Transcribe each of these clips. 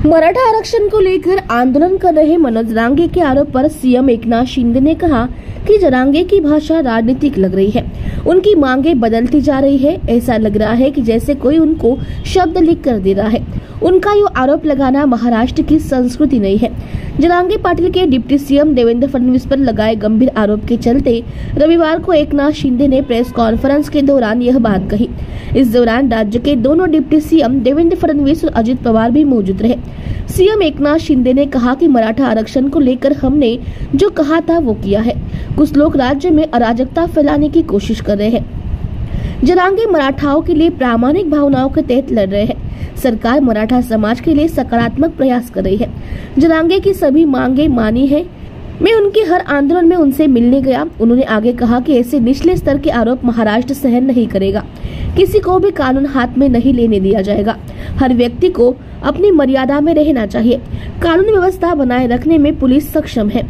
मराठा आरक्षण को लेकर आंदोलन कर रहे मनोज जरांगे के आरोप पर सीएम एकनाथ शिंदे ने कहा कि जरांगे की भाषा राजनीतिक लग रही है। उनकी मांगे बदलती जा रही है। ऐसा लग रहा है कि जैसे कोई उनको शब्द लिख कर दे रहा है। उनका ये आरोप लगाना महाराष्ट्र की संस्कृति नहीं है। जरांगे पाटिल के डिप्टी सीएम देवेंद्र फडणवीस पर लगाए गंभीर आरोप के चलते रविवार को एकनाथ शिंदे ने प्रेस कॉन्फ्रेंस के दौरान यह बात कही। इस दौरान राज्य के दोनों डिप्टी सीएम देवेंद्र फडणवीस और अजित पवार भी मौजूद रहे। सीएम एकनाथ शिंदे ने कहा कि मराठा आरक्षण को लेकर हमने जो कहा था वो किया है। कुछ लोग राज्य में अराजकता फैलाने की कोशिश कर रहे हैं। जरांगे मराठाओं के लिए प्रामाणिक भावनाओं के तहत लड़ रहे हैं। सरकार मराठा समाज के लिए सकारात्मक प्रयास कर रही है। जरांगे की सभी मांगे मानी है। मैं उनके हर आंदोलन में उनसे मिलने गया। उन्होंने आगे कहा कि ऐसे निचले स्तर के आरोप महाराष्ट्र सहन नहीं करेगा। किसी को भी कानून हाथ में नहीं लेने दिया जाएगा। हर व्यक्ति को अपनी मर्यादा में रहना चाहिए। कानून व्यवस्था बनाए रखने में पुलिस सक्षम है।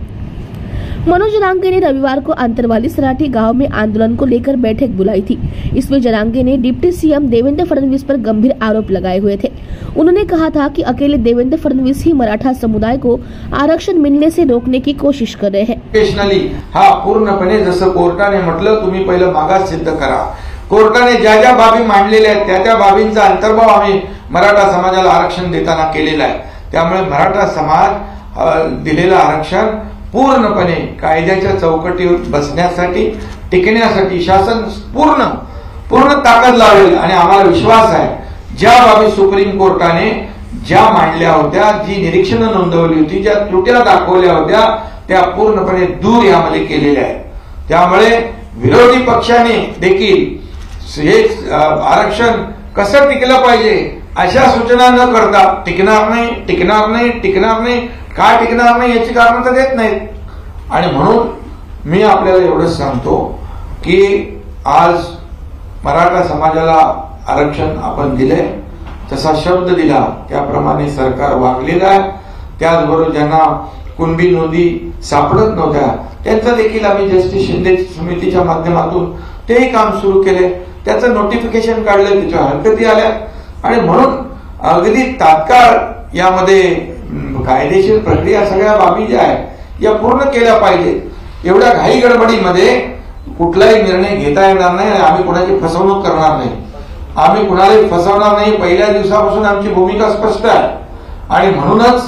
मनोज जरांगे ने रविवार को अंतरवाली सराठी गांव में आंदोलन को लेकर बैठक बुलाई थी। इसमें जरांगे ने डिप्टी सीएम देवेंद्र फडणवीस पर गंभीर आरोप लगाए हुए थे। उन्होंने कहा था कि अकेले देवेंद्र फडणवीस ही मराठा समुदाय को आरक्षण मिलने से रोकने की कोशिश कर रहे हैं। हा पूर्णपणे जसं कोर्टाने म्हटलं तुम्ही पहिलं मागास सिद्ध करा। कोर्टाने ज्या ज्या बाबी मांडलेल्या आहेत त्या बाबींचा अंतर्भाव आम्ही मराठा समाजाला आरक्षण देताना केलेला आहे। त्यामुळे मराठा समाज दिलेलं आरक्षण पूर्णपणे कायद्याच्या चौकटीवर बसण्यासाठी टिकण्यासाठी शासन पूर्ण ताकद लावेल आणि आम्हाला विश्वास आहे ज्या बाबी सुप्रीम कोर्टाने ज्या मांडल्या होत्या, जी निरीक्षण नोंदवली होती, ज्या त्रुट्या दाखवल्या होत्या त्या पूर्णपणे दूर यामध्ये केलेल्या आहेत। त्यामुळे विरोधी पक्षाने देखील हे आरक्षण कसं टिकलं पाहिजे अशा सूचना न करता टिकणार नाही काय टिकणार नाही याची कारण तर देत नाहीत। आणि म्हणून मी आपल्याला एवढंच सांगतो की आज मराठा समाजाला आरक्षण आपण दिले, तसा शब्द दिला त्याप्रमाणे सरकार वागलेलं आहे। त्याचबरोबर ज्यांना कुणबी नोंदी सापडत नव्हत्या त्यांचं देखील आम्ही जस्टिस शिंदे समितीच्या माध्यमातून तेही काम सुरू केले। त्याचं नोटिफिकेशन काढलं, त्याच्या हरकती आल्या आणि म्हणून अगदी तात्काळ यामध्ये कायदेशीर प्रक्रिया सगळ्या बाबी ज्या आहेत या पूर्ण केल्या पाहिजेत। एवढ्या घाई गडबडीमध्ये कुठलाही निर्णय घेता येणार नाही। आम्ही कोणाची फसवणूक करणार नाही, आम्ही कुणालाही फसवणार नाही। पहिल्या दिवसापासून आमची भूमिका स्पष्ट आहे आणि म्हणूनच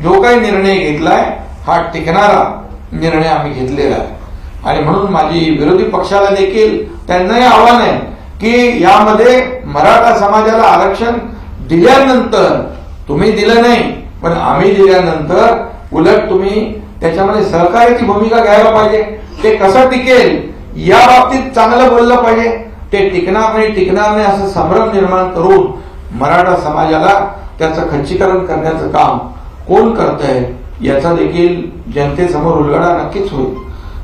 जो काही निर्णय घेतलाय हा टिकणारा निर्णय आम्ही घेतलेला आहे। आणि म्हणून माझी विरोधी पक्षाला देखील त्यांनाही आव्हान आहे की यामध्ये मराठा समाजाला आरक्षण दिल्यानंतर तुम्ही दिलं नाही पण आम्ही दिल्यानंतर उलट तुम्ही त्याच्यामध्ये सहकार्याची भूमिका घ्यायला पाहिजे। ते कसं टिकेल या बाबतीत चांगलं बोललं पाहिजे। ते टिकणार नाही असं संभ्रम निर्माण करून मराठा समाजाला त्याचं खच्चीकरण करण्याचं काम कोण करतंय याचा देखील जनतेसमोर उलगडा नक्कीच होईल।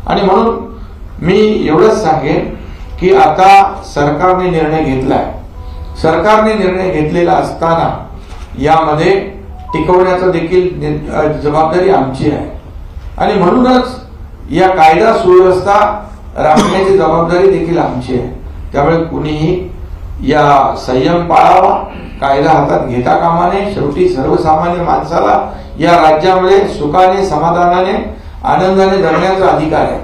आणि म्हणून मी एवढंच सांगेन की आता सरकारने निर्णय घेतलाय। सरकारने निर्णय घेतलेला असताना यामध्ये टिकवण्याचा देखील जबाबदारी आमची आहे आणि म्हणूनच या कायदा सुव्यवस्था राखण्याची जबाबदारी देखील आमची आहे। त्यामुळे कुणीही या संयम पाळावा, कायदा हातात घेता कामा नये। शेवटी सर्वसामान्य माणसाला या राज्यामध्ये सुखाने, समाधानाने, आनंदाने जगण्याचा अधिकार आहे।